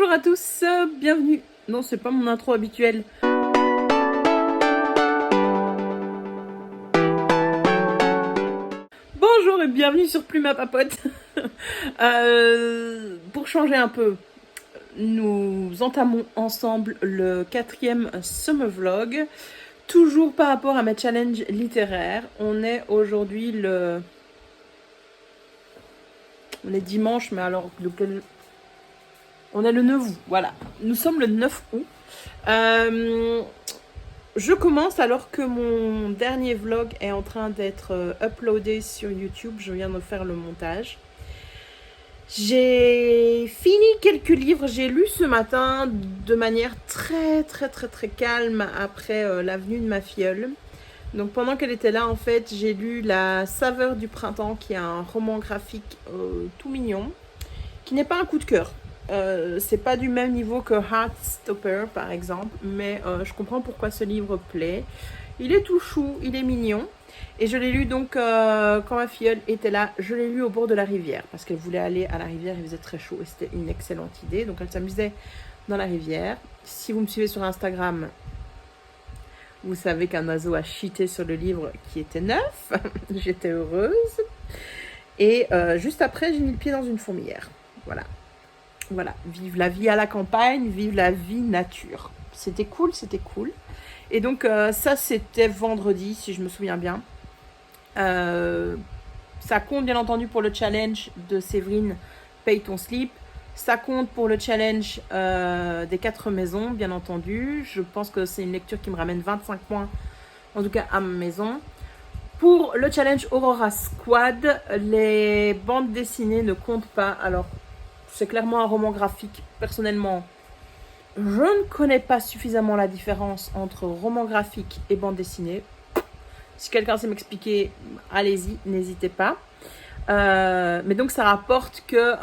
Bonjour à tous, bienvenue. Non, c'est pas mon intro habituelle. Bonjour et bienvenue sur Plume à Papote. Pour changer un peu, nous entamons ensemble le 4e summer vlog. Toujours par rapport à mes challenges littéraires. On est aujourd'hui On est dimanche, mais alors on est le 9 août, voilà. Nous sommes le 9 août. Je commence alors que mon dernier vlog est en train d'être uploadé sur YouTube. Je viens de faire le montage. J'ai fini quelques livres. J'ai lu ce matin de manière très calme après la venue de ma filleule. Donc pendant qu'elle était là, en fait, j'ai lu La saveur du printemps, qui est un roman graphique tout mignon, qui n'est pas un coup de cœur. C'est pas du même niveau que Heartstopper par exemple, mais je comprends pourquoi ce livre plaît. Il est tout chou, il est mignon. Et je l'ai lu donc quand ma filleule était là. Je l'ai lu au bord de la rivière parce qu'elle voulait aller à la rivière, il faisait très chaud et c'était une excellente idée. Donc elle s'amusait dans la rivière. Si vous me suivez sur Instagram, vous savez qu'un oiseau a cheaté sur le livre qui était neuf. J'étais heureuse. Et juste après, j'ai mis le pied dans une fourmilière. Voilà, vive la vie à la campagne, vive la vie nature. C'était cool. Et donc ça, c'était vendredi, si je me souviens bien. Ça compte bien entendu pour le challenge de Séverine, Paye ton slip. Ça compte pour le challenge des 4 maisons, bien entendu. Je pense que c'est une lecture qui me ramène 25 points, en tout cas à ma maison. Pour le challenge Aurora Squad, les bandes dessinées ne comptent pas. Alors, c'est clairement un roman graphique. Personnellement, je ne connais pas suffisamment la différence entre roman graphique et bande dessinée. Si quelqu'un sait m'expliquer, allez-y, n'hésitez pas. Mais donc, ça rapporte que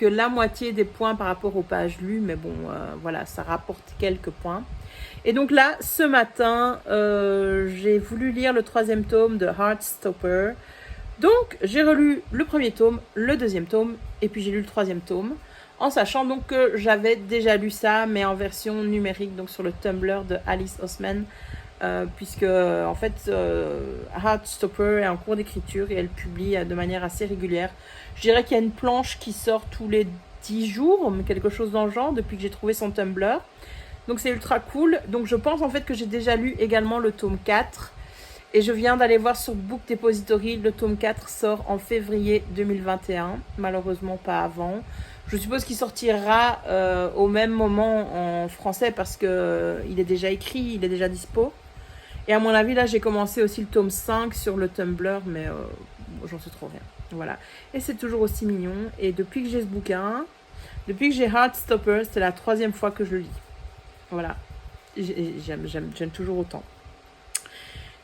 la moitié des points par rapport aux pages lues. Mais bon, voilà, ça rapporte quelques points. Et donc là, ce matin, j'ai voulu lire le 3e tome de Heartstopper. Donc, j'ai relu le 1er tome, le 2e tome, et puis j'ai lu le 3e tome, en sachant donc que j'avais déjà lu ça, mais en version numérique, donc sur le Tumblr de Alice Osman, puisque, en fait, Heartstopper est en cours d'écriture et elle publie de manière assez régulière. Je dirais qu'il y a une planche qui sort tous les 10 jours, quelque chose dans le genre, depuis que j'ai trouvé son Tumblr. Donc, c'est ultra cool. Donc, je pense, en fait, que j'ai déjà lu également le tome 4. Et je viens d'aller voir sur Book Depository, le tome 4 sort en février 2021, malheureusement pas avant. Je suppose qu'il sortira au même moment en français parce qu'il est déjà écrit, il est déjà dispo. Et à mon avis, là, j'ai commencé aussi le tome 5 sur le Tumblr, mais j'en sais trop rien. Voilà. Et c'est toujours aussi mignon. Et depuis que j'ai ce bouquin, depuis que j'ai Heartstopper, c'est la 3e fois que je le lis. Voilà. J'aime toujours autant.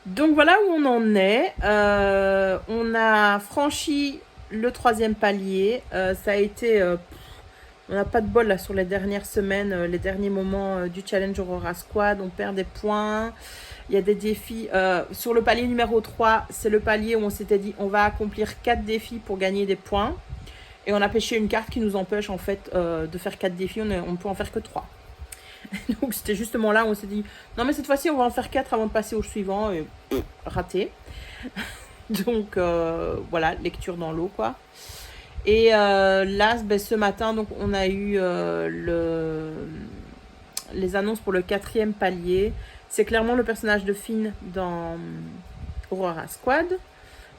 Donc voilà où on en est. On a franchi le 3e palier. Ça a été... on n'a pas de bol là sur les dernières semaines, les derniers moments du challenge Aurora Squad. On perd des points. Il y a des défis. Sur le palier numéro 3, c'est le palier où on s'était dit on va accomplir 4 défis pour gagner des points. Et on a pêché une carte qui nous empêche en fait de faire 4 défis. On ne peut en faire que 3. Donc c'était justement là où on s'est dit non mais cette fois-ci on va en faire 4 avant de passer au suivant et raté. Donc voilà, lecture dans l'eau quoi. Et là ce matin donc on a eu les annonces pour le 4e palier. C'est clairement le personnage de Finn dans Aurora Squad,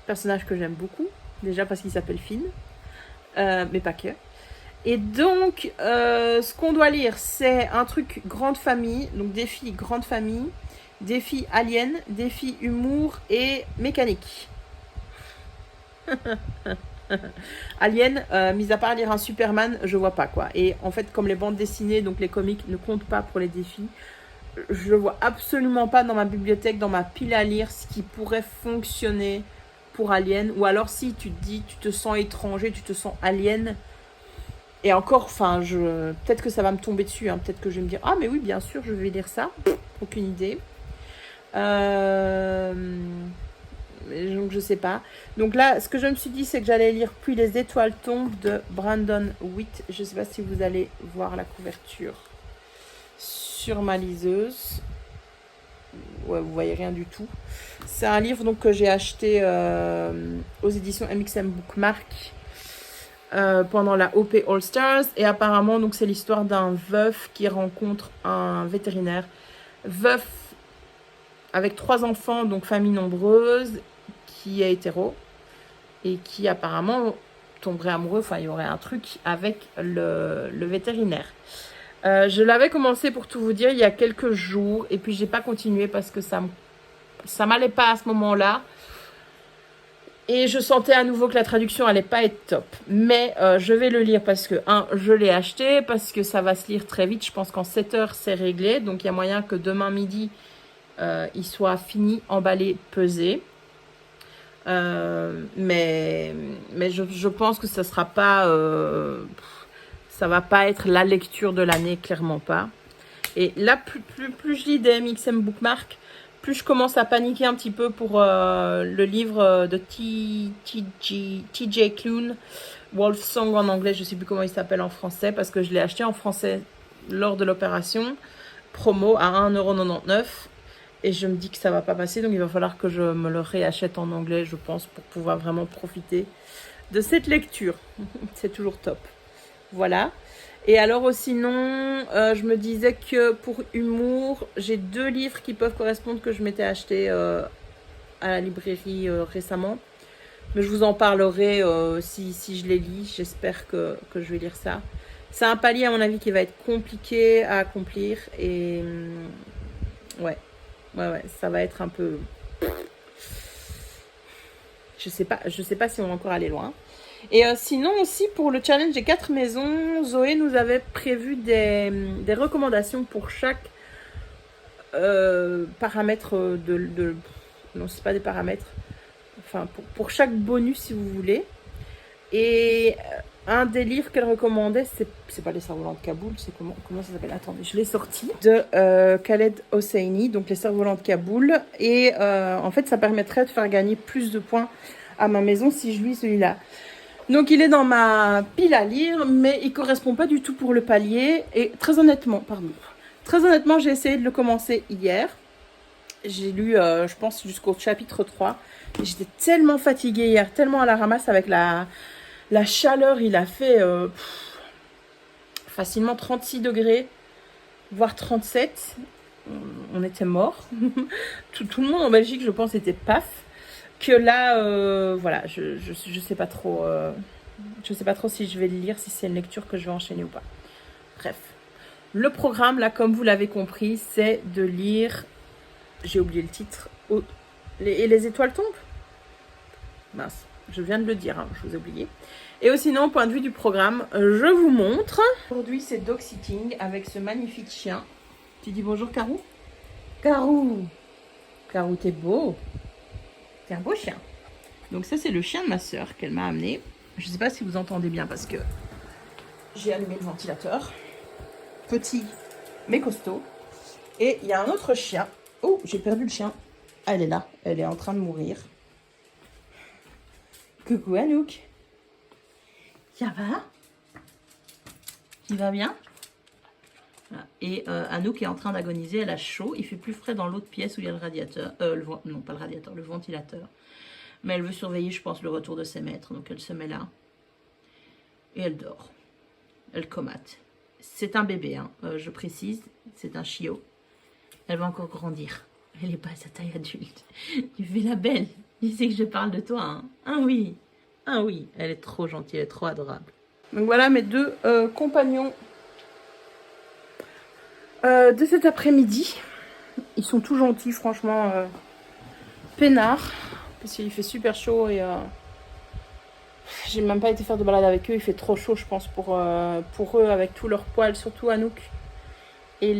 personnage que j'aime beaucoup, déjà parce qu'il s'appelle Finn, mais pas que. Et donc, ce qu'on doit lire, c'est un truc grande famille, donc défi grande famille, défi alien, défi humour et mécanique. Alien, mis à part lire un Superman, je vois pas quoi. Et en fait, comme les bandes dessinées, donc les comics ne comptent pas pour les défis, je vois absolument pas dans ma bibliothèque, dans ma pile à lire, ce qui pourrait fonctionner pour Alien. Ou alors si tu te dis, tu te sens étranger, tu te sens alien. Et encore, enfin, peut-être que ça va me tomber dessus. Hein. Peut-être que je vais me dire, ah mais oui, bien sûr, je vais lire ça. Aucune idée. Donc je sais pas. Donc là, ce que je me suis dit, c'est que j'allais lire Puis les étoiles tombent de Brandon Witt. Je sais pas si vous allez voir la couverture sur ma liseuse. Ouais, vous voyez rien du tout. C'est un livre donc que j'ai acheté aux éditions MXM Bookmark pendant la OP All Stars. Et apparemment, donc c'est l'histoire d'un veuf qui rencontre un vétérinaire. Veuf avec 3 enfants, donc famille nombreuse, qui est hétéro et qui apparemment tomberait amoureux, enfin il y aurait un truc avec le vétérinaire. Je l'avais commencé pour tout vous dire il y a quelques jours et puis j'ai pas continué parce que ça m'allait pas à ce moment-là et je sentais à nouveau que la traduction allait pas être top. Mais je vais le lire parce que je l'ai acheté, parce que ça va se lire très vite. Je pense qu'en 7 heures c'est réglé, donc il y a moyen que demain midi il soit fini, emballé, pesé. Mais je pense que ça sera pas ça va pas être la lecture de l'année, clairement pas. Et là, plus je lis des MXM Bookmark, plus je commence à paniquer un petit peu pour le livre de TJ Klune, Wolf Song en anglais, je sais plus comment il s'appelle en français, parce que je l'ai acheté en français lors de l'opération, promo à 1,99 €. Et je me dis que ça va pas passer, donc il va falloir que je me le réachète en anglais, je pense, pour pouvoir vraiment profiter de cette lecture. C'est toujours top. Voilà. Et alors sinon, je me disais que pour humour, j'ai 2 livres qui peuvent correspondre que je m'étais acheté à la librairie récemment. Mais je vous en parlerai si je les lis. J'espère que je vais lire ça. C'est un palier à mon avis qui va être compliqué à accomplir. Et ouais, ça va être un peu... Je sais pas si on va encore aller loin. Et sinon aussi pour le challenge des 4 maisons, Zoé nous avait prévu des recommandations pour chaque paramètre non, c'est pas des paramètres. Enfin, pour chaque bonus si vous voulez. Et un des livres qu'elle recommandait, c'est pas Les Cerfs-Volants de Kaboul, c'est comment ça s'appelle? Attendez, je l'ai sorti. De Khaled Hosseini, donc Les Cerfs-Volants de Kaboul. Et en fait, ça permettrait de faire gagner plus de points à ma maison si je lis celui-là. Donc il est dans ma pile à lire, mais il correspond pas du tout pour le palier. Et très honnêtement, j'ai essayé de le commencer hier. J'ai lu, je pense, jusqu'au chapitre 3. Et j'étais tellement fatiguée hier, tellement à la ramasse avec la chaleur. Il a fait facilement 36 degrés, voire 37. On était morts. tout le monde en Belgique, je pense, était paf. Que là, voilà, je sais pas trop. Je sais pas trop si je vais le lire, si c'est une lecture que je vais enchaîner ou pas. Bref. Le programme, là, comme vous l'avez compris, c'est de lire... J'ai oublié le titre. Et les étoiles tombent? Mince, je viens de le dire, hein, je vous ai oublié. Et sinon, au point de vue du programme, je vous montre. Aujourd'hui, c'est dog sitting avec ce magnifique chien. Tu dis bonjour, Carou? Carou, t'es beau. T'es un beau chien. Donc ça, c'est le chien de ma soeur qu'elle m'a amené. Je ne sais pas si vous entendez bien parce que j'ai allumé le ventilateur. Petit, mais costaud. Et il y a un autre chien. Oh, j'ai perdu le chien. Ah, elle est là. Elle est en train de mourir. Coucou Anouk. Ça va? Tu vas bien? Et Anouk est en train d'agoniser. Elle a chaud. Il fait plus frais dans l'autre pièce où il y a le radiateur. Non, pas le radiateur, le ventilateur. Mais elle veut surveiller, je pense, le retour de ses maîtres. Donc elle se met là. Et elle dort. Elle comate. C'est un bébé, hein, je précise. C'est un chiot. Elle va encore grandir. Elle n'est pas à sa taille adulte. Tu fais la belle. Tu sais que je parle de toi. Hein. Ah oui. Ah oui. Elle est trop gentille. Elle est trop adorable. Donc voilà mes 2 compagnons de cet après-midi. Ils sont tout gentils, franchement. Peinards. Parce qu'il fait super chaud et j'ai même pas été faire de balade avec eux. Il fait trop chaud, je pense, pour eux, avec tous leurs poils, surtout Anouk. Et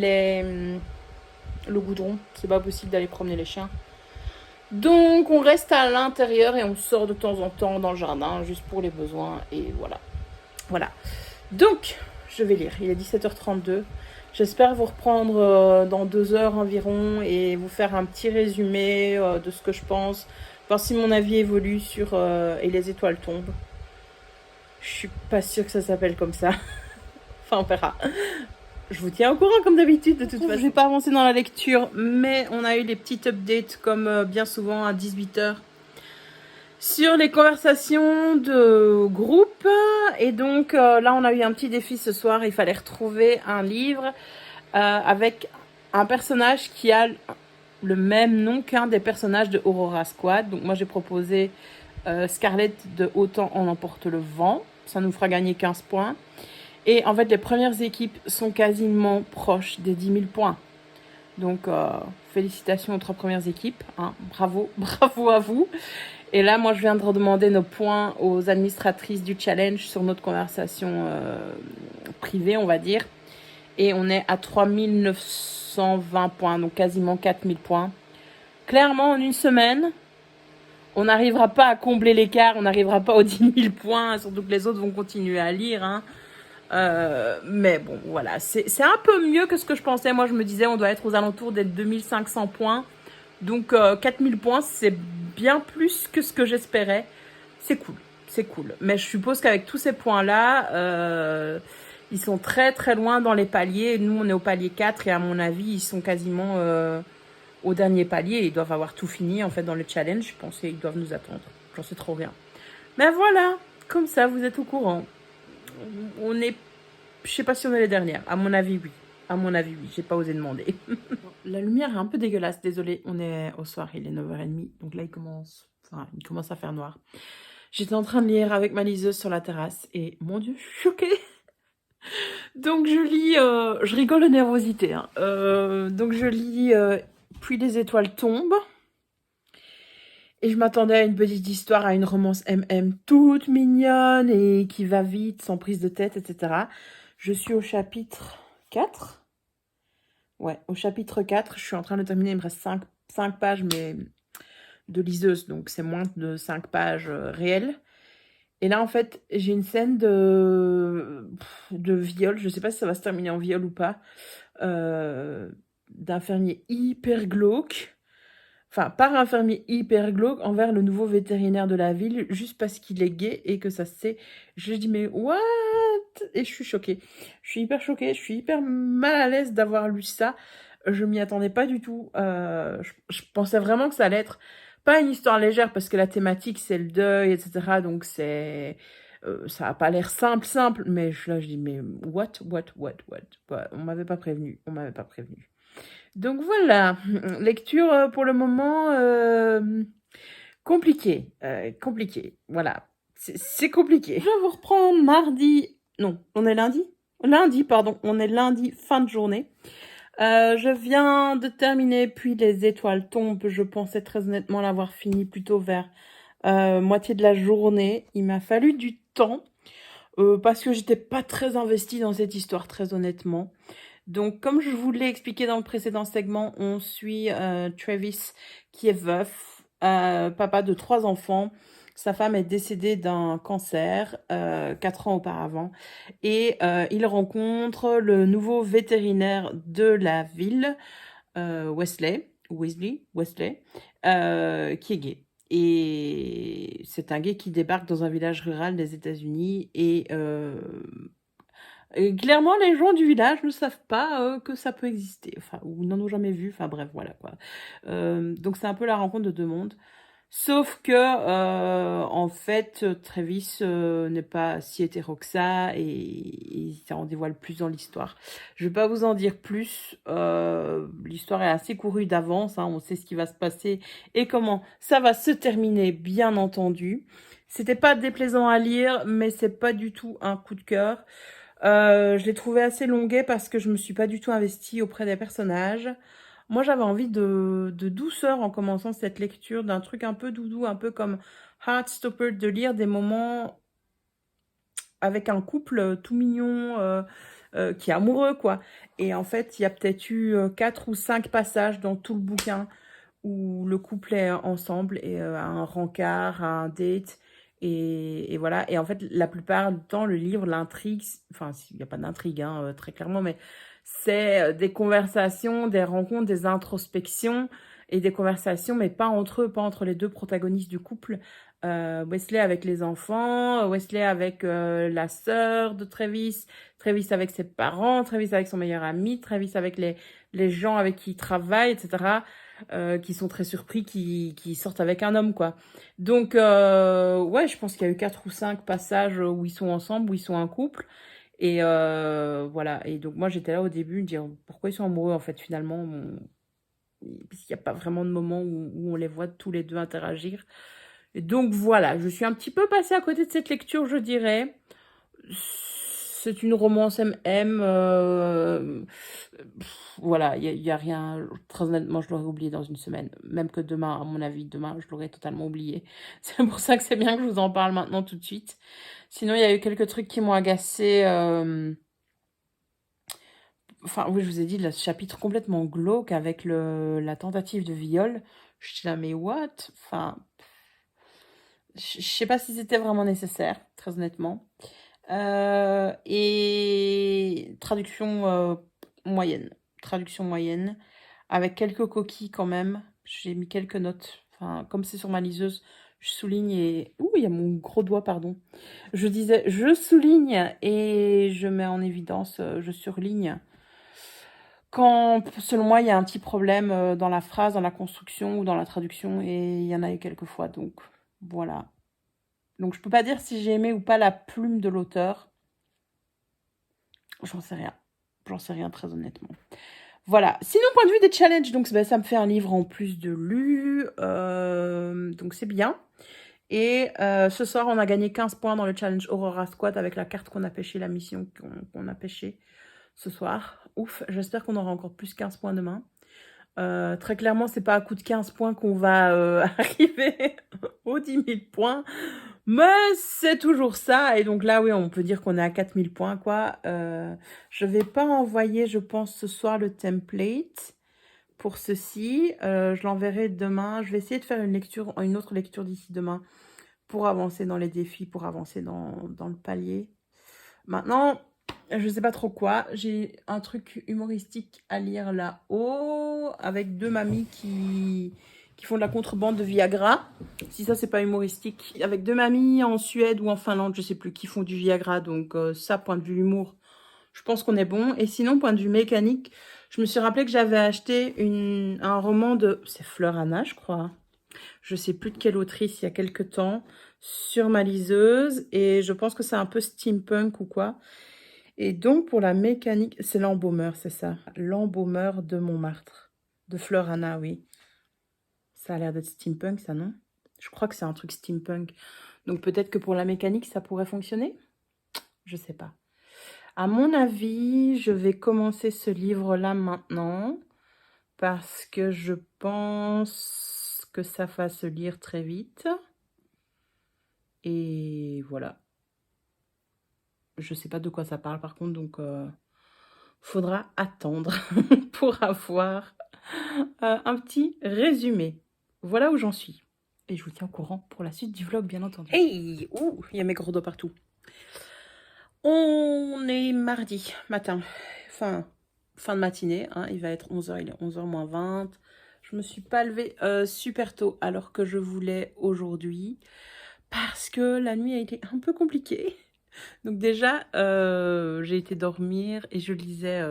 le goudron. C'est pas possible d'aller promener les chiens. Donc, on reste à l'intérieur et on sort de temps en temps dans le jardin, juste pour les besoins. Et voilà. Voilà. Donc, je vais lire. Il est 17h32. J'espère vous reprendre dans 2 heures environ et vous faire un petit résumé de ce que je pense. voir si mon avis évolue sur Et les étoiles tombent. Je suis pas sûre que ça s'appelle comme ça. Enfin, on verra. Je vous tiens au courant comme d'habitude de toute façon. Je vais pas avancer dans la lecture, mais on a eu les petites updates comme bien souvent à 18h sur les conversations de groupe. Et donc là, on a eu un petit défi ce soir. Il fallait retrouver un livre avec un personnage qui a le même nom qu'un des personnages de Aurora Squad. Donc moi, j'ai proposé Scarlett de Autant en emporte le vent. Ça nous fera gagner 15 points. Et en fait, les premières équipes sont quasiment proches des 10 000 points. Donc, félicitations aux 3 premières équipes. Hein. Bravo, bravo à vous. Et là, moi, je viens de redemander nos points aux administratrices du challenge sur notre conversation privée, on va dire. Et on est à 3 920 points, donc quasiment 4 000 points. Clairement, en une semaine, on n'arrivera pas à combler l'écart, on n'arrivera pas aux 10 000 points, surtout que les autres vont continuer à lire. Hein. Mais bon, voilà, c'est un peu mieux que ce que je pensais. Moi, je me disais, on doit être aux alentours des 2500 points. Donc, 4000 points, c'est bien plus que ce que j'espérais. C'est cool, c'est cool. Mais je suppose qu'avec tous ces points-là, ils sont très très loin dans les paliers. Nous, on est au palier 4 et à mon avis, ils sont quasiment au dernier palier. Ils doivent avoir tout fini, en fait, dans le challenge. Je pensais qu'ils doivent nous attendre. J'en sais trop rien. Mais voilà, comme ça, vous êtes au courant. On est... Je sais pas si on est les dernières. À mon avis, oui. À mon avis, oui. J'ai pas osé demander. La lumière est un peu dégueulasse. Désolée, on est au soir. Il est 9h30. Donc là, il commence à faire noir. J'étais en train de lire avec ma liseuse sur la terrasse. Et mon Dieu, je suis choquée. Donc je lis... je rigole de nervosité. Hein. Donc je lis Puis les étoiles tombent. Et je m'attendais à une petite histoire, à une romance MM toute mignonne et qui va vite, sans prise de tête, etc. Je suis au chapitre 4. Ouais, au chapitre 4. Je suis en train de terminer. Il me reste 5 pages, mais de liseuse. Donc, c'est moins de 5 pages réelles. Et là, en fait, j'ai une scène de viol. Je ne sais pas si ça va se terminer en viol ou pas. D'un fermier hyper glauque. Enfin, par un fermier hyper glauque envers le nouveau vétérinaire de la ville, juste parce qu'il est gay et que ça se sait. Je dis, mais what? Et je suis choquée. Je suis hyper choquée, je suis hyper mal à l'aise d'avoir lu ça. Je m'y attendais pas du tout. Je pensais vraiment que ça allait être pas une histoire légère, parce que la thématique, c'est le deuil, etc. Donc, c'est... ça a pas l'air simple, mais là, je dis, mais what? On m'avait pas prévenu, on m'avait pas prévenu. Donc voilà, lecture pour le moment compliquée, voilà, c'est compliqué. Je vous reprends mardi, non, on est lundi? Lundi, pardon, on est lundi, fin de journée. Je viens de terminer Puis les étoiles tombent. Je pensais très honnêtement l'avoir fini plutôt vers moitié de la journée. Il m'a fallu du temps parce que j'étais pas très investie dans cette histoire, très honnêtement. Donc, comme je vous l'ai expliqué dans le précédent segment, on suit Travis qui est veuf, papa de 3 enfants. Sa femme est décédée d'un cancer 4 ans auparavant. Et il rencontre le nouveau vétérinaire de la ville, Wesley, qui est gay. Et c'est un gay qui débarque dans un village rural des États-Unis et clairement, les gens du village ne savent pas que ça peut exister, enfin, ou n'en ont jamais vu, enfin bref, voilà quoi. Donc c'est un peu la rencontre de 2 mondes. Sauf que, en fait, Travis n'est pas si hétéro que ça, et ça en dévoile plus dans l'histoire. Je vais pas vous en dire plus. L'histoire est assez courue d'avance, hein, on sait ce qui va se passer et comment ça va se terminer, bien entendu. C'était pas déplaisant à lire, mais c'est pas du tout un coup de cœur. Je l'ai trouvé assez longuet parce que je me suis pas du tout investie auprès des personnages. Moi, j'avais envie de douceur en commençant cette lecture, d'un truc un peu doudou, un peu comme Heartstopper, de lire des moments avec un couple tout mignon, qui est amoureux, quoi. Et en fait, il y a peut-être eu 4 ou 5 passages dans tout le bouquin où le couple est ensemble et a un rencard, a un date. Et voilà. Et en fait, la plupart du temps, le livre, l'intrigue, enfin, il n'y a pas d'intrigue, hein, très clairement, mais c'est des conversations, des rencontres, des introspections et des conversations, mais pas entre eux, pas entre les deux protagonistes du couple. Wesley avec les enfants, Wesley avec la sœur de Travis, Travis avec ses parents, Travis avec son meilleur ami, Travis avec les gens avec qui il travaille, etc., qui sont très surpris qui sortent avec un homme, quoi. Donc, ouais, je pense qu'il y a eu 4 ou 5 passages où ils sont ensemble, où ils sont un couple. Et voilà. Et donc, moi, j'étais là au début, me dire pourquoi ils sont amoureux, en fait, finalement. Puisqu'il n'y a pas vraiment de moment où on les voit tous les deux interagir. Et donc, voilà. Je suis un petit peu passée à côté de cette lecture, je dirais. C'est une romance MM. Voilà, il y a rien. Très honnêtement, je l'aurais oublié dans une semaine. Même que demain, à mon avis, demain, je l'aurais totalement oublié. C'est pour ça que c'est bien que je vous en parle maintenant tout de suite. Sinon, il y a eu quelques trucs qui m'ont agacée. Enfin, oui, je vous ai dit, le chapitre complètement glauque avec la tentative de viol. Je suis là, mais what? Enfin, je sais pas si c'était vraiment nécessaire, très honnêtement. Et moyenne. Traduction moyenne. Avec quelques coquilles quand même. J'ai mis quelques notes. Enfin, comme c'est sur ma liseuse, je souligne et... Ouh, il y a mon gros doigt, pardon. Je disais, je souligne et je mets en évidence, je surligne. Quand, selon moi, il y a un petit problème dans la phrase, dans la construction ou dans la traduction, et il y en a eu quelques fois, donc voilà. Donc je peux pas dire si j'ai aimé ou pas la plume de l'auteur. J'en sais rien. J'en sais rien, très honnêtement. Voilà. Sinon, point de vue des challenges, donc ça me fait un livre en plus de lu, donc c'est bien. Et ce soir, on a gagné 15 points dans le challenge Aurora Squad avec la carte qu'on a pêchée, la mission qu'on a pêchée ce soir. Ouf, j'espère qu'on aura encore plus 15 points demain. Très clairement, c'est pas à coup de 15 points qu'on va arriver aux 10 000 points. Mais c'est toujours ça. Et donc là, oui, on peut dire qu'on est à 4 000 points, quoi. Je vais pas envoyer, je pense, ce soir le template pour ceci. Je l'enverrai demain. Je vais essayer de faire une autre lecture d'ici demain pour avancer dans les défis, pour avancer dans le palier. Maintenant, je sais pas trop quoi. J'ai un truc humoristique à lire là-haut avec 2 mamies qui font de la contrebande de Viagra. Si ça, c'est pas humoristique. Avec 2 mamies en Suède ou en Finlande, je sais plus, qui font du Viagra. Donc ça, point de vue humour, je pense qu'on est bon. Et sinon, point de vue mécanique, je me suis rappelé que j'avais acheté un roman de... C'est Fleur Anna, je crois. Je sais plus de quelle autrice, il y a quelques temps, sur ma liseuse. Et je pense que c'est un peu steampunk ou quoi. Et donc, pour la mécanique, c'est l'embaumeur, c'est ça. L'embaumeur de Montmartre. De Fleur Anna, oui. Ça a l'air d'être steampunk, ça, non? Je crois que c'est un truc steampunk. Donc, peut-être que pour la mécanique, ça pourrait fonctionner? Je sais pas. À mon avis, je vais commencer ce livre-là maintenant. Parce que je pense que ça va se lire très vite. Et voilà. Je sais pas de quoi ça parle, par contre, donc... faudra attendre pour avoir un petit résumé. Voilà où j'en suis. Et je vous tiens au courant pour la suite du vlog, bien entendu. Hey! Ouh, il y a mes gros doigts partout. On est mardi matin. Fin de matinée. Hein, il va être 11h, il est 11h moins 20. Je me suis pas levée super tôt alors que je voulais aujourd'hui. Parce que la nuit a été un peu compliquée. Donc déjà, j'ai été dormir et je lisais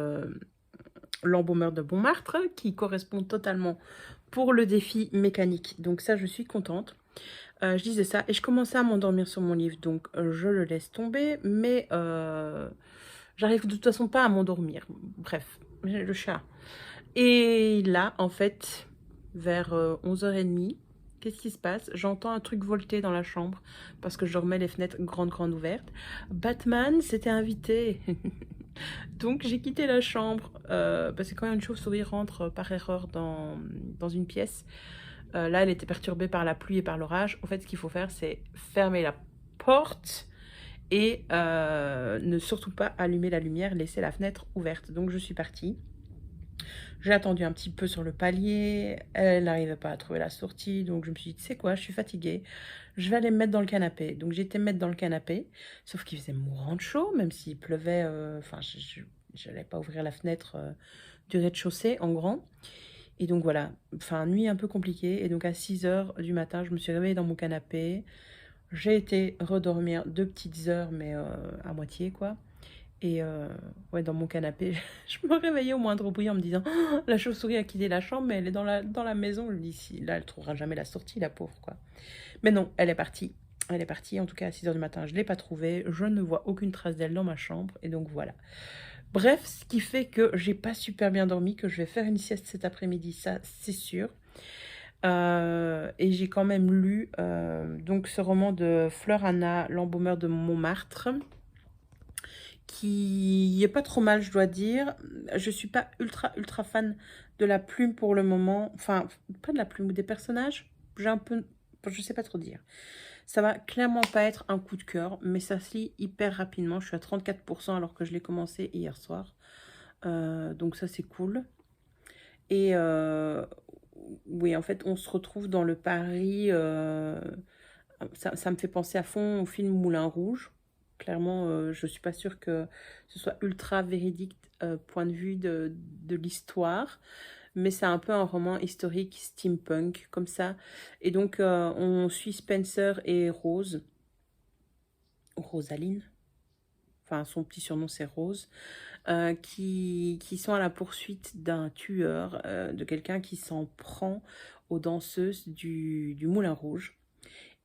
l'embaumeur de Montmartre qui correspond totalement pour le défi mécanique. Donc ça, je suis contente. Je disais ça et je commençais à m'endormir sur mon livre. Donc je le laisse tomber. Mais j'arrive de toute façon pas à m'endormir. Bref, le chat. Et là, en fait, vers 11h30, qu'est-ce qui se passe? J'entends un truc volter dans la chambre parce que je remets les fenêtres grandes ouvertes. Batman s'était invité. Donc j'ai quitté la chambre parce que quand une chauve-souris rentre par erreur dans une pièce, là elle était perturbée par la pluie et par l'orage. En fait, ce qu'il faut faire, c'est fermer la porte et ne surtout pas allumer la lumière, laisser la fenêtre ouverte. Donc je suis partie. J'ai attendu un petit peu sur le palier, elle n'arrivait pas à trouver la sortie, donc je me suis dit, tu sais quoi, je suis fatiguée, je vais aller me mettre dans le canapé. Donc j'ai été me mettre dans le canapé, sauf qu'il faisait mourant de chaud, même s'il pleuvait, enfin, je n'allais pas ouvrir la fenêtre du rez-de-chaussée en grand. Et donc voilà, enfin, nuit un peu compliquée, et donc à 6 heures du matin, je me suis réveillée dans mon canapé, j'ai été redormir 2 petites heures, mais à moitié, quoi. Et ouais, dans mon canapé, je me réveillais au moindre bruit en me disant oh, la chauve-souris a quitté la chambre, mais elle est dans la maison. Je me dis si, là, elle trouvera jamais la sortie, la pauvre, quoi. Mais non, elle est partie. Elle est partie, en tout cas à 6 heures du matin, je ne l'ai pas trouvée. Je ne vois aucune trace d'elle dans ma chambre. Et donc voilà. Bref, ce qui fait que j'ai pas super bien dormi, que je vais faire une sieste cet après-midi, ça c'est sûr. Et j'ai quand même lu donc ce roman de Fleur Anna, L'embaumeur de Montmartre, qui est pas trop mal, je dois dire. Je suis pas ultra fan de la plume pour le moment. Enfin, pas de la plume, des personnages. J'ai un peu... Je sais pas trop dire. Ça va clairement pas être un coup de cœur, mais ça se lit hyper rapidement. Je suis à 34% alors que je l'ai commencé hier soir. Donc ça, c'est cool. Et oui, en fait, on se retrouve dans le Paris... ça me fait penser à fond au film Moulin Rouge. Clairement, je ne suis pas sûre que ce soit ultra véridique point de vue de l'histoire, mais c'est un peu un roman historique steampunk comme ça. Et donc, on suit Spencer et Rose, Rosaline, enfin son petit surnom c'est Rose, qui sont à la poursuite d'un tueur, de quelqu'un qui s'en prend aux danseuses du Moulin Rouge.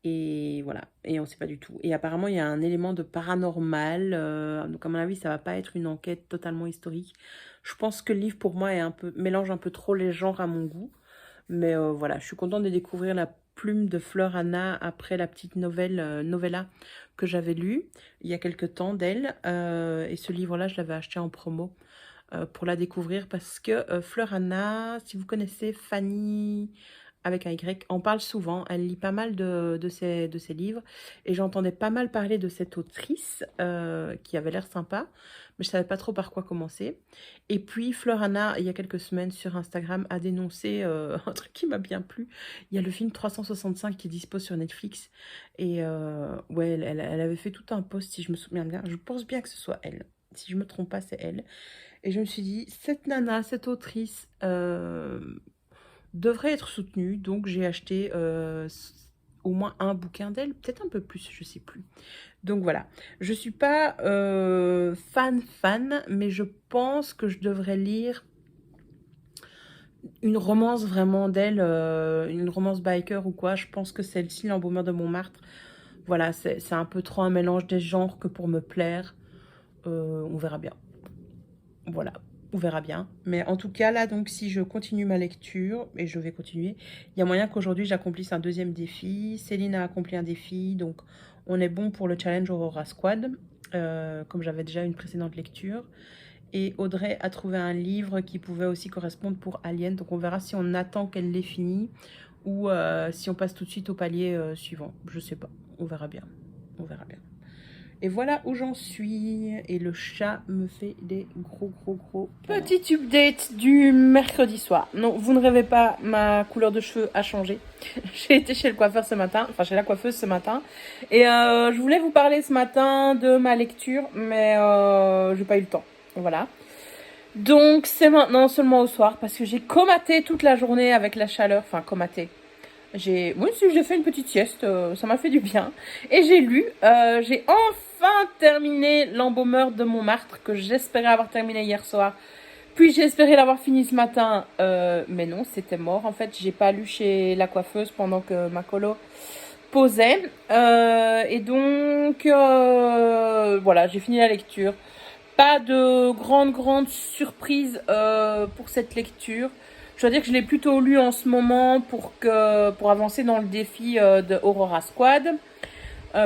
Et voilà, et on ne sait pas du tout. Et apparemment, il y a un élément de paranormal. Donc, à mon avis, ça va pas être une enquête totalement historique. Je pense que le livre, pour moi, mélange un peu trop les genres à mon goût. Mais voilà, je suis contente de découvrir la plume de Fleur Anna après la petite novella que j'avais lue il y a quelque temps d'elle. Et ce livre-là, je l'avais acheté en promo pour la découvrir parce que Fleur Anna, si vous connaissez Fanny avec un Y, en parle souvent. Elle lit pas mal de ses livres. Et j'entendais pas mal parler de cette autrice qui avait l'air sympa. Mais je savais pas trop par quoi commencer. Et puis Fleur Anna, il y a quelques semaines sur Instagram, a dénoncé un truc qui m'a bien plu. Il y a le film 365 qui est dispo sur Netflix. Et ouais, elle avait fait tout un post, si je me souviens bien. Je pense bien que ce soit elle. Si je me trompe pas, c'est elle. Et je me suis dit, cette nana, cette autrice... devrait être soutenue, donc j'ai acheté au moins un bouquin d'elle, peut-être un peu plus, je sais plus. Donc voilà, je suis pas fan, mais je pense que je devrais lire une romance vraiment d'elle, une romance biker ou quoi. Je pense que celle-ci, L'embaumeur de Montmartre, voilà, c'est un peu trop un mélange des genres que pour me plaire. On verra bien. Voilà, on verra bien. Mais en tout cas, là, donc, si je continue ma lecture, et je vais continuer, il y a moyen qu'aujourd'hui, j'accomplisse un deuxième défi. Céline a accompli un défi, donc on est bon pour le challenge Aurora Squad, comme j'avais déjà une précédente lecture. Et Audrey a trouvé un livre qui pouvait aussi correspondre pour Alien, donc on verra si on attend qu'elle l'ait fini, ou si on passe tout de suite au palier suivant. Je sais pas, on verra bien. On verra bien. Et voilà où j'en suis. Et le chat me fait des gros... Petit update du mercredi soir. Non, vous ne rêvez pas, ma couleur de cheveux a changé. J'ai été chez le coiffeur ce matin, enfin chez la coiffeuse ce matin. Et je voulais vous parler ce matin de ma lecture, mais j'ai pas eu le temps. Voilà. Donc c'est maintenant seulement au soir, parce que j'ai comaté toute la journée avec la chaleur. Enfin, comaté. Oui, si j'ai fait une petite sieste, ça m'a fait du bien. Et j'ai lu, j'ai enfin terminé L'embaumeur de Montmartre, que j'espérais avoir terminé hier soir. Puis j'ai espéré l'avoir fini ce matin, mais non, c'était mort. En fait, j'ai pas lu chez la coiffeuse pendant que ma colo posait. Et donc, voilà, j'ai fini la lecture. Pas de grande surprise pour cette lecture. Je dois dire que je l'ai plutôt lu en ce moment pour avancer dans le défi de Aurora Squad,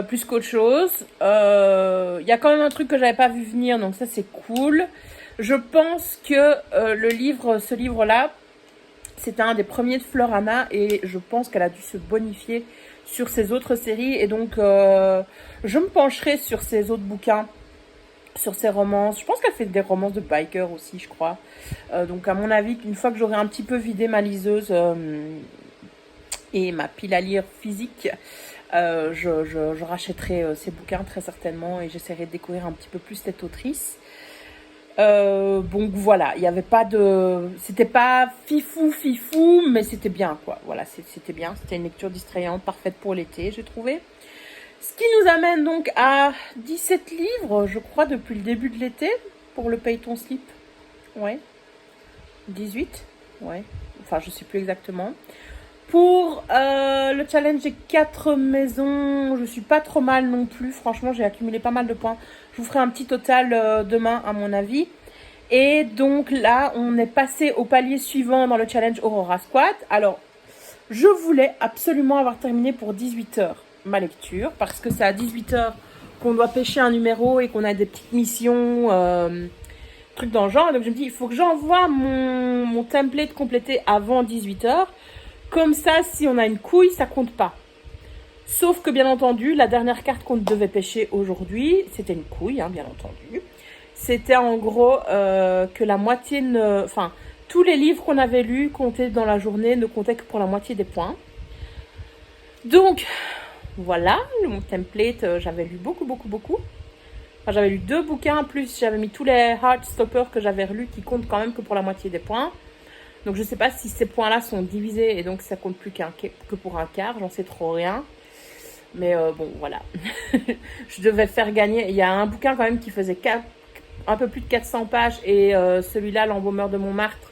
plus qu'autre chose. Il y a quand même un truc que j'avais pas vu venir, donc ça c'est cool. Je pense que ce livre-là, c'était un des premiers de Fleur Anna et je pense qu'elle a dû se bonifier sur ses autres séries. Et donc, je me pencherai sur ses autres bouquins sur ses romances. Je pense qu'elle fait des romances de biker aussi, je crois. Donc à mon avis, une fois que j'aurai un petit peu vidé ma liseuse et ma pile à lire physique, je rachèterai ces bouquins très certainement et j'essaierai de découvrir un petit peu plus cette autrice. Donc voilà, il n'y avait pas de... C'était pas fifou, mais c'était bien, quoi. Voilà, c'était bien. C'était une lecture distrayante, parfaite pour l'été, j'ai trouvé. Ce qui nous amène donc à 17 livres, je crois, depuis le début de l'été, pour le Paye ton slip. Ouais. 18. Ouais. Enfin, je sais plus exactement. Pour le challenge des 4 maisons, je suis pas trop mal non plus. Franchement, j'ai accumulé pas mal de points. Je vous ferai un petit total demain, à mon avis. Et donc là, on est passé au palier suivant dans le challenge Aurora Squad. Alors, je voulais absolument avoir terminé pour 18h ma lecture, parce que c'est à 18h qu'on doit pêcher un numéro et qu'on a des petites missions, trucs dans le genre. Donc je me dis, il faut que j'envoie mon template complété avant 18h. Comme ça, si on a une couille, ça compte pas. Sauf que bien entendu, la dernière carte qu'on devait pêcher aujourd'hui, c'était une couille, hein, bien entendu. C'était en gros que la moitié ne... Enfin, tous les livres qu'on avait lus comptaient dans la journée ne comptaient que pour la moitié des points. Donc, voilà, mon template, j'avais lu beaucoup. Enfin, j'avais lu 2 bouquins, plus j'avais mis tous les Heartstoppers que j'avais relus qui comptent quand même que pour la moitié des points. Donc, je ne sais pas si ces points-là sont divisés et donc ça compte plus que pour un quart, j'en sais trop rien. Mais bon, voilà. Je devais faire gagner. Il y a un bouquin quand même qui faisait un peu plus de 400 pages et celui-là, L'Embaumeur de Montmartre,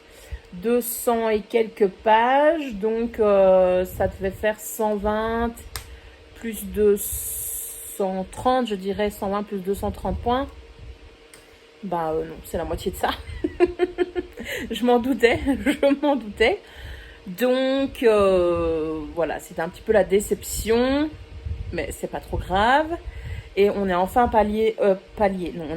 200 et quelques pages. Donc, ça devait faire 120 plus 230, je dirais 120 plus 230 points. Bah non, c'est la moitié de ça. Je m'en doutais. Donc, voilà, c'était un petit peu la déception. Mais c'est pas trop grave. Et on est enfin on est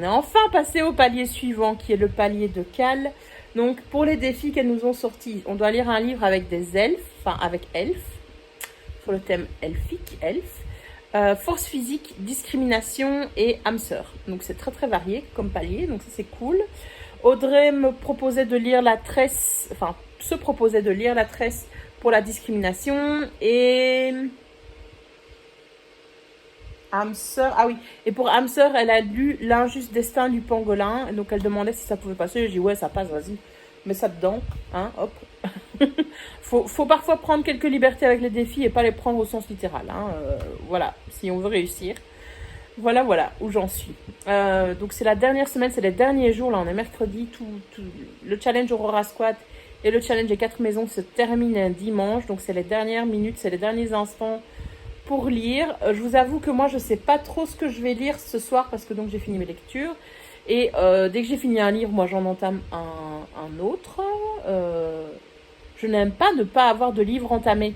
enfin passé au palier suivant, qui est le palier de Cal. Donc, pour les défis qu'elles nous ont sortis, on doit lire un livre avec des elfes, enfin avec elfes, sur le thème elfique, force physique, discrimination et âme sœur. Donc, c'est très varié comme palier, donc ça c'est cool. Audrey me proposait de lire la tresse, enfin, se proposait de lire la tresse pour la discrimination et... âme sœur, ah oui, et pour âme sœur, elle a lu L'injuste destin du pangolin, donc elle demandait si ça pouvait passer. J'ai dit ouais, ça passe, vas-y, mets ça dedans, hein, hop. faut parfois prendre quelques libertés avec les défis et pas les prendre au sens littéral, hein, voilà, si on veut réussir. Voilà où j'en suis. Donc c'est la dernière semaine, c'est les derniers jours, là on est mercredi, le challenge Aurora Squad et le challenge des 4 maisons se termine un dimanche, donc c'est les dernières minutes, c'est les derniers instants pour lire. Je vous avoue que moi je sais pas trop ce que je vais lire ce soir parce que donc j'ai fini mes lectures et dès que j'ai fini un livre, moi j'en entame un autre. Je n'aime pas ne pas avoir de livre entamé.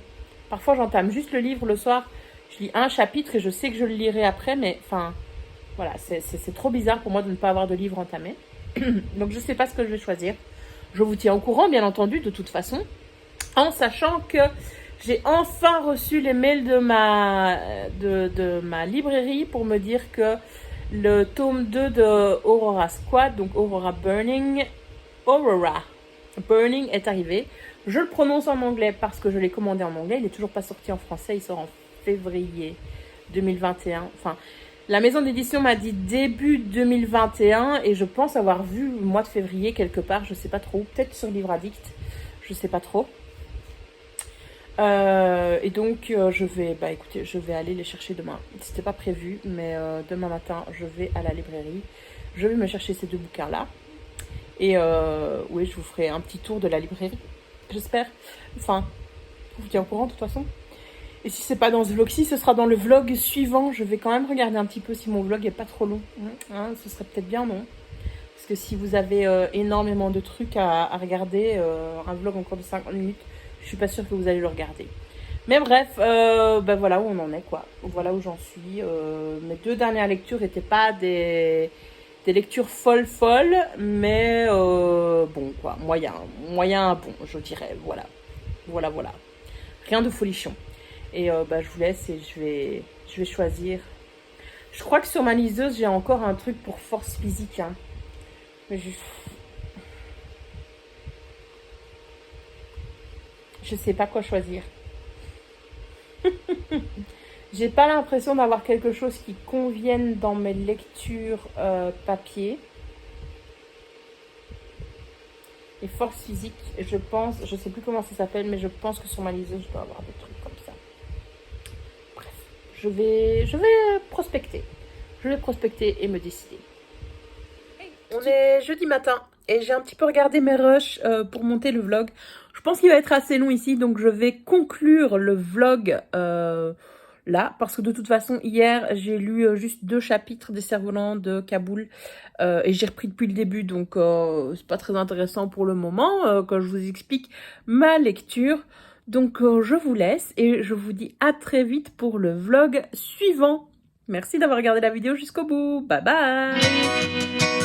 Parfois j'entame juste le livre le soir, je lis un chapitre et je sais que je le lirai après, mais enfin voilà, c'est trop bizarre pour moi de ne pas avoir de livre entamé. Donc je sais pas ce que je vais choisir. Je vous tiens au courant bien entendu de toute façon, en sachant que j'ai enfin reçu les mails de ma librairie pour me dire que le tome 2 de Aurora Squad, donc Aurora Burning est arrivé. Je le prononce en anglais parce que je l'ai commandé en anglais. Il n'est toujours pas sorti en français, il sort en février 2021. Enfin, la maison d'édition m'a dit début 2021 et je pense avoir vu le mois de février quelque part, je sais pas trop, peut-être sur Livre Addict, je sais pas trop. Et donc je vais aller les chercher demain. C'était pas prévu, mais demain matin je vais à la librairie. Je vais me chercher ces 2 bouquins là. Et oui, je vous ferai un petit tour de la librairie. J'espère. Enfin, je vous tiens au courant de toute façon. Et si c'est pas dans ce vlog-ci, ce sera dans le vlog suivant. Je vais quand même regarder un petit peu si mon vlog est pas trop long. Hein, ce serait peut-être bien, non? Parce que si vous avez énormément de trucs à regarder, un vlog encore de 50 minutes, je suis pas sûre que vous allez le regarder. Mais bref, voilà où on en est, quoi. Voilà où j'en suis. Mes 2 dernières lectures n'étaient pas des lectures folles, mais bon, quoi, moyen bon, je dirais, voilà. Rien de folichon. Et je vous laisse et je vais choisir Je crois que sur ma liseuse, j'ai encore un truc pour force physique. Hein. Mais je sais pas quoi choisir. J'ai pas l'impression d'avoir quelque chose qui convienne dans mes lectures papier. Et force physique, je pense, je sais plus comment ça s'appelle, mais je pense que sur ma liseuse, je dois avoir des trucs comme ça. Bref, je vais prospecter. Je vais prospecter et me décider. On est jeudi matin et j'ai un petit peu regardé mes rushs pour monter le vlog. Je pense qu'il va être assez long ici, donc je vais conclure le vlog là, parce que de toute façon, hier, j'ai lu juste 2 chapitres des Cerfs-Volants de Kaboul et j'ai repris depuis le début, donc c'est pas très intéressant pour le moment quand je vous explique ma lecture. Donc je vous laisse et je vous dis à très vite pour le vlog suivant. Merci d'avoir regardé la vidéo jusqu'au bout. Bye bye!